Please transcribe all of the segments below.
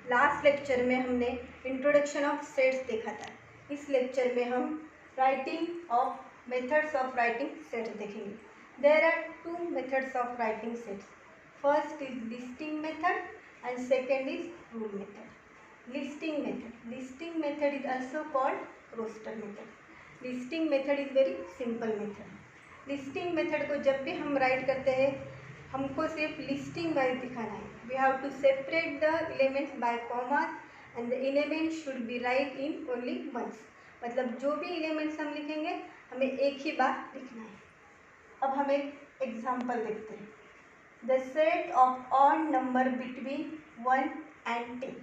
Last lecture में हमने introduction of sets देखा था। इस लेक्चर में हम writing of methods of writing sets देखेंगे। There are two methods of writing sets. First is listing method and second is rule method. Listing method is also called roster method. Listing method is very simple method. Listing method को जब भी हम right करते हैं हमको सिर्फ listing wise दिखाना है। We have to separate the elements by commas and the element should be write in only once. मतलब जो भी एलिमेंट्स हम लिखेंगे हमें एक ही बार लिखना है। अब हम एक एग्जांपल देखते हैं। The set of odd number between 1 and 10।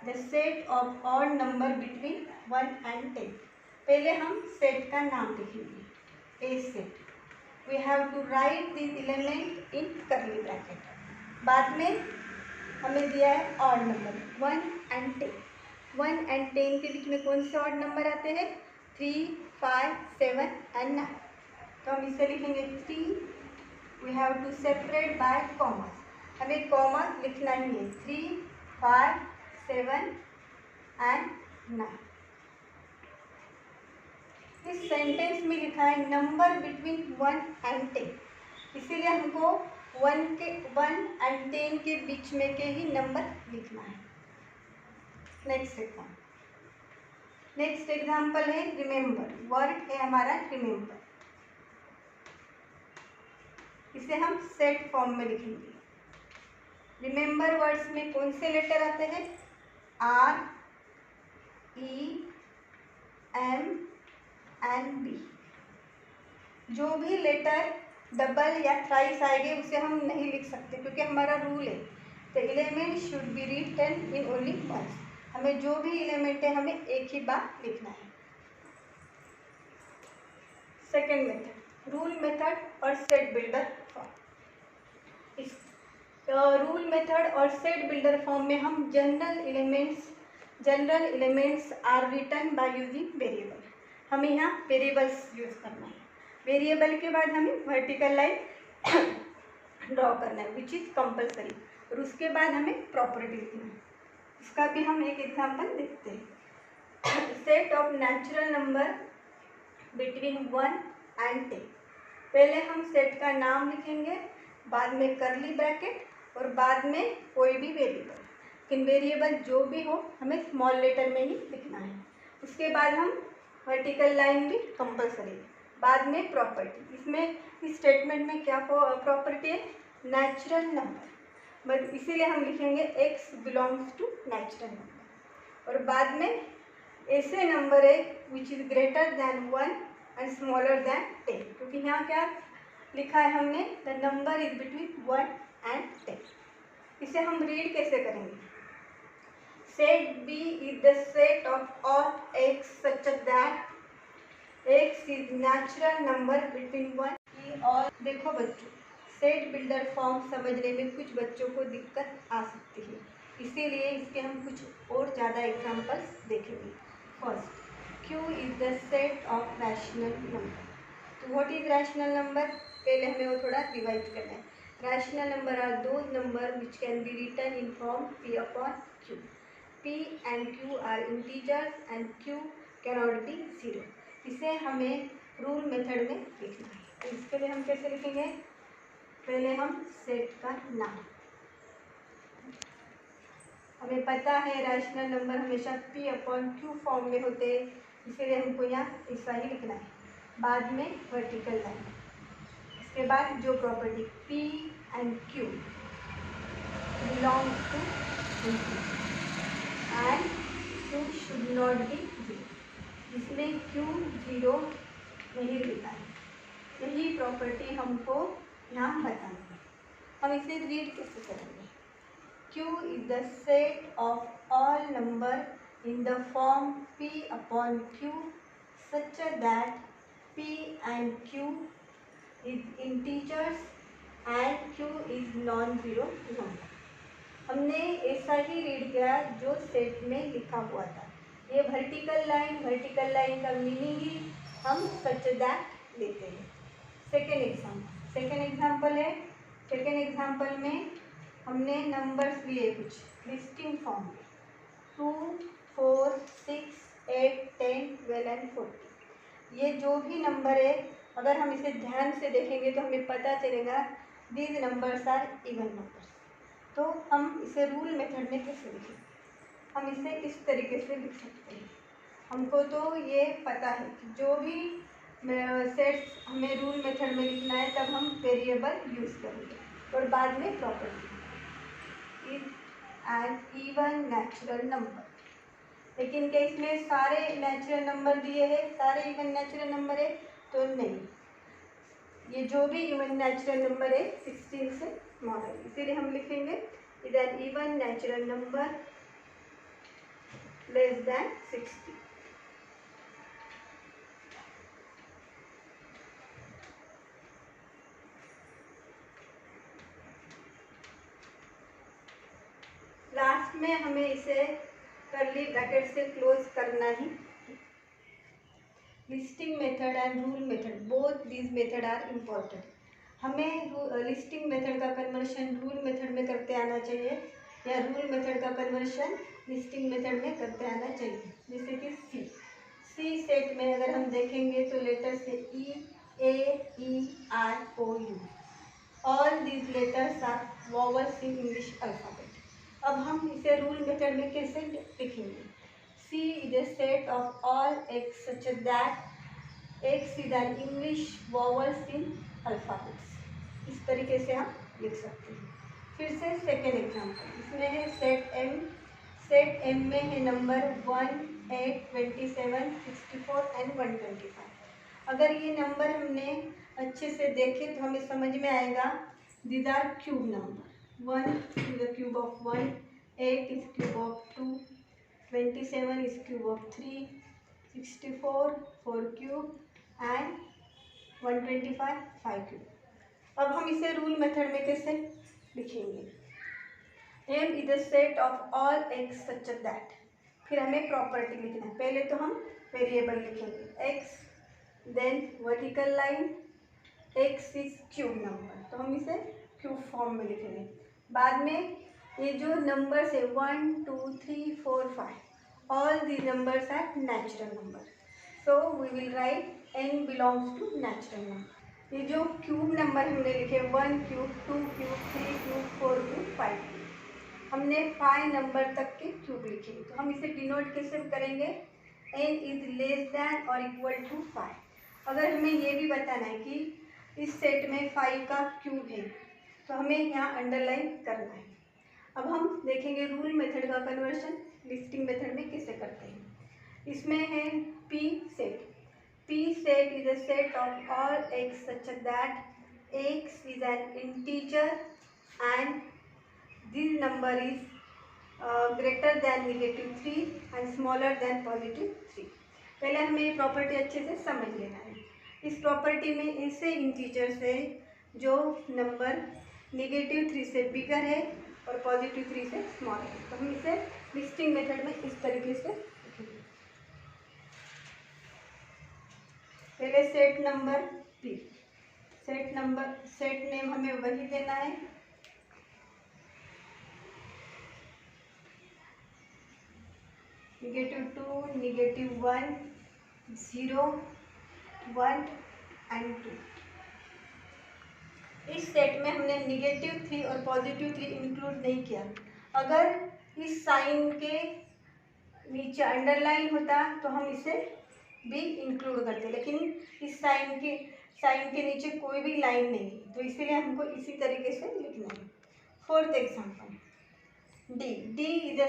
The set of odd number between 1 and 10। पहले हम सेट का नाम लिखेंगे, ए set. We have to write this element in curly bracket। बाद में हमें दिया है odd number 1 and 10। 1 and 10 के बीच में कौन से odd number आते हैं? 3, 5, 7 and 9। तो हम इसे लिखेंगे 3। We have to separate by commas। हमें commas लिखना ही है 3, 5, 7 and 9। इस सेंटेंस में लिखा है नंबर बिटवीन 1 and 10, इसीलिए हमको 1 and 10 के बीच में के ही नंबर लिखना है। नेक्स्ट एग्जांपल है रिमेंबर। वर्ड है हमारा रिमेंबर। इसे हम सेट फॉर्म में लिखेंगे। रिमेंबर वर्ड्स में कौन से लेटर आते हैं? R, E, M and B. जो भी लेटर डबल या थ्राइस आएंगे उसे हम नहीं लिख सकते क्योंकि हमारा रूल है the element should be written in only once. हमें जो भी एलिमेंट है हमें एक ही बार लिखना है। सेकेंड मेथड रूल मेथड और सेट बिल्डर फॉर्म। इस रूल मेथड और सेट बिल्डर फॉर्म में हम general elements are written by using variable. हमें यहाँ वेरिएबल्स यूज़ करना है। वेरिएबल के बाद हमें वर्टिकल लाइन ड्रॉ करना है विच इज़ कंपलसरी, और उसके बाद हमें प्रॉपर्टी लिखना है। इसका भी हम एक एग्जांपल देखते हैं। Set of natural number between 1 and 10। पहले हम सेट का नाम लिखेंगे, बाद में करली ब्रैकेट और बाद में कोई भी वेरिएबल। लेकिन वेरिएबल जो भी हो हमें स्मॉल लेटर में ही लिखना है। उसके बाद हम वर्टिकल लाइन भी कंपलसरी, बाद में प्रॉपर्टी। इसमें इस स्टेटमेंट में क्या प्रॉपर्टी है? नेचुरल नंबर, बट इसीलिए हम लिखेंगे x belongs to natural number. और बाद में ऐसे नंबर है which is greater than 1 and smaller than 10, क्योंकि यहाँ क्या लिखा है हमने? The number is between 1 and 10। इसे हम रीड कैसे करेंगे? Set B is the set of all x such that x is natural number between 1 और देखो बच्चों, सेट बिल्डर फॉर्म समझने में कुछ बच्चों को दिक्कत आ सकती है, इसीलिए इसके हम कुछ और ज़्यादा एग्जांपल्स देखेंगे। First, Q is the set of rational number। तो व्हाट इज रैशनल नंबर? पहले हमें वो थोड़ा रिवाइज करना है। Rational number are those number which can be written in form P upon Q। P and Q are integers and Q cannot be 0। इसे हमें rule method में लिखना है। तो इसके लिए हम कैसे लिखेंगे? पहले हम सेट का नाम, हमें पता है रैशनल नंबर हमेशा P upon Q फॉर्म में होते हैं, इसीलिए हमको यहाँ ऐसा ही लिखना है। बाद में वर्टिकल लाइन, इसके बाद जो property P and Q belongs to integers and Q should not be 0। इसमें Q 0 नहीं लिखा है, यही प्रॉपर्टी हमको यहाँ बतानी है। हम इसे रीड कैसे करेंगे? Q is the set of all number in the form P upon Q such that P and Q is integers and Q is non-zero number। हमने ऐसा ही रीड किया जो सेट में लिखा हुआ था। ये वर्टिकल लाइन का मीनिंग ही हम सच दैट लेते हैं। सेकेंड एग्जांपल है। सेकेंड एग्जांपल में हमने नंबर्स लिए कुछ लिस्टिंग फॉर्म में 2, 4, 6, 8, 10, 12 एंड 14। ये जो भी नंबर है अगर हम इसे ध्यान से देखेंगे तो हमें पता चलेगा these numbers are even numbers. तो हम इसे रूल मेथड में कैसे लिखें? हम इसे इस तरीके से लिख सकते हैं। हमको तो ये पता है कि जो भी सेट्स हमें रूल मेथड में लिखना है तब हम वेरिएबल यूज़ करेंगे और बाद में property is an even natural number. लेकिन क्या इसमें सारे नेचुरल नंबर दिए हैं, सारे इवन नेचुरल नंबर है? तो नहीं, ये जो भी इवन नेचुरल नंबर है 16 से स्मॉल है, इसीलिए हम लिखेंगे is an even natural number less than 60। Last में हमें इसे कर्ली ब्रैकेट से क्लोज करना ही। Listing method and rule method, both these methods are important. हमें लिस्टिंग मेथड का कन्वर्शन रूल मेथड में करते आना चाहिए या रूल मेथड का कन्वर्शन लिस्टिंग मेथड में करते आना चाहिए। जैसे कि सी सेट में अगर हम देखेंगे तो लेटर से E, A, E, I, O, U, all these letters are vowels in English alphabet. अब हम इसे रूल मेथड में कैसे लिखेंगे? C is a set of all x such that x is an English vowels in alphabets। इस तरीके से हम लिख सकते हैं। फिर से सेकेंड एग्जाम्पल, इसमें है सेट M। सेट M में है नंबर 1, 8, 27, 64 एंड 125। अगर ये नंबर हमने अच्छे से देखे तो हमें समझ में आएगा these are cube number. 1 is the cube of 1, 8 is cube of 2, 27 is cube of 3, 64 4 cube and 125 5 cube। अब हम इसे रूल मेथड में कैसे लिखेंगे? M is a set of all x such that। फिर हमें प्रॉपर्टी लिखना है। पहले तो हम वेरिएबल लिखेंगे x, then vertical line, x is cube number, तो हम इसे क्यूब फॉर्म में लिखेंगे। बाद में ये जो नंबर्स है 1, 2, 3, 4, 5, all these numbers are natural number, so we will write n belongs to natural number। ये जो क्यूब नंबर हमने लिखे 1 cube, 2 cube, 3 cube, 4 cube, 5 cube, हमने 5 नंबर तक के क्यूब लिखे। तो हम इसे डिनोट कैसे करेंगे? n इज लेस दैन और इक्वल टू 5। अगर हमें ये भी बताना है कि इस सेट में 5 का क्यूब है तो हमें यहाँ अंडरलाइन करना है। अब हम देखेंगे रूल मेथड का कन्वर्शन लिस्टिंग मेथड में कैसे करते हैं। इसमें है P set. P set is a set of all x such that x is an integer and this number is greater than -3 and smaller than +3। पहले हमें ये प्रॉपर्टी अच्छे से समझ लेना है। इस प्रॉपर्टी में ऐसे इंटीजर्स है जो नंबर -3 से बिगर है और +3 से स्मॉल है। तो हम इसे लिस्टिंग मेथड में इस तरीके से लिखेंगे। पहले set number P, set name हमें वही देना है। -2, -1, 0, 1 एंड 2। इस सेट में हमने -3 और +3 इंक्लूड नहीं किया। अगर इस साइन के नीचे अंडरलाइन होता तो हम इसे भी इंक्लूड करते, लेकिन इस साइन के नीचे कोई भी लाइन नहीं है, तो इसीलिए हमको इसी तरीके से लिखना है। Fourth example D is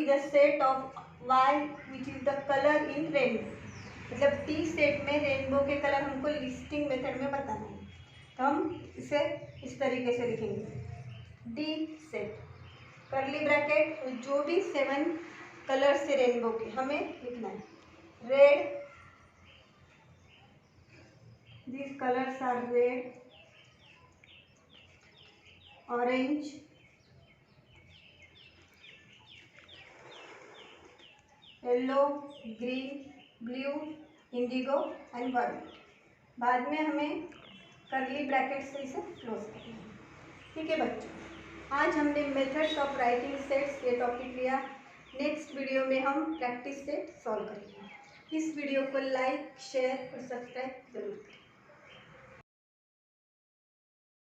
a set of Y which is the colour in rainbow. मतलब टी सेट में रेनबो के कलर हमको लिस्टिंग मेथड में बताना है, तो हम इसे इस तरीके से लिखेंगे D सेट कर्ली ब्रैकेट जो भी 7 कलर से रेनबो के हमें लिखना है। Red, these colors are red, orange, yellow, green, blue, indigo and violet. बाद में हमें कर्ली ब्रैकेट से इसे क्लोज करना है। ठीक है बच्चों, आज हमने मेथड्स ऑफ राइटिंग सेट्स ये टॉपिक लिया। नेक्स्ट वीडियो में हम प्रैक्टिस सेट सॉल्व करेंगे। इस वीडियो को लाइक, शेयर और सब्सक्राइब जरूर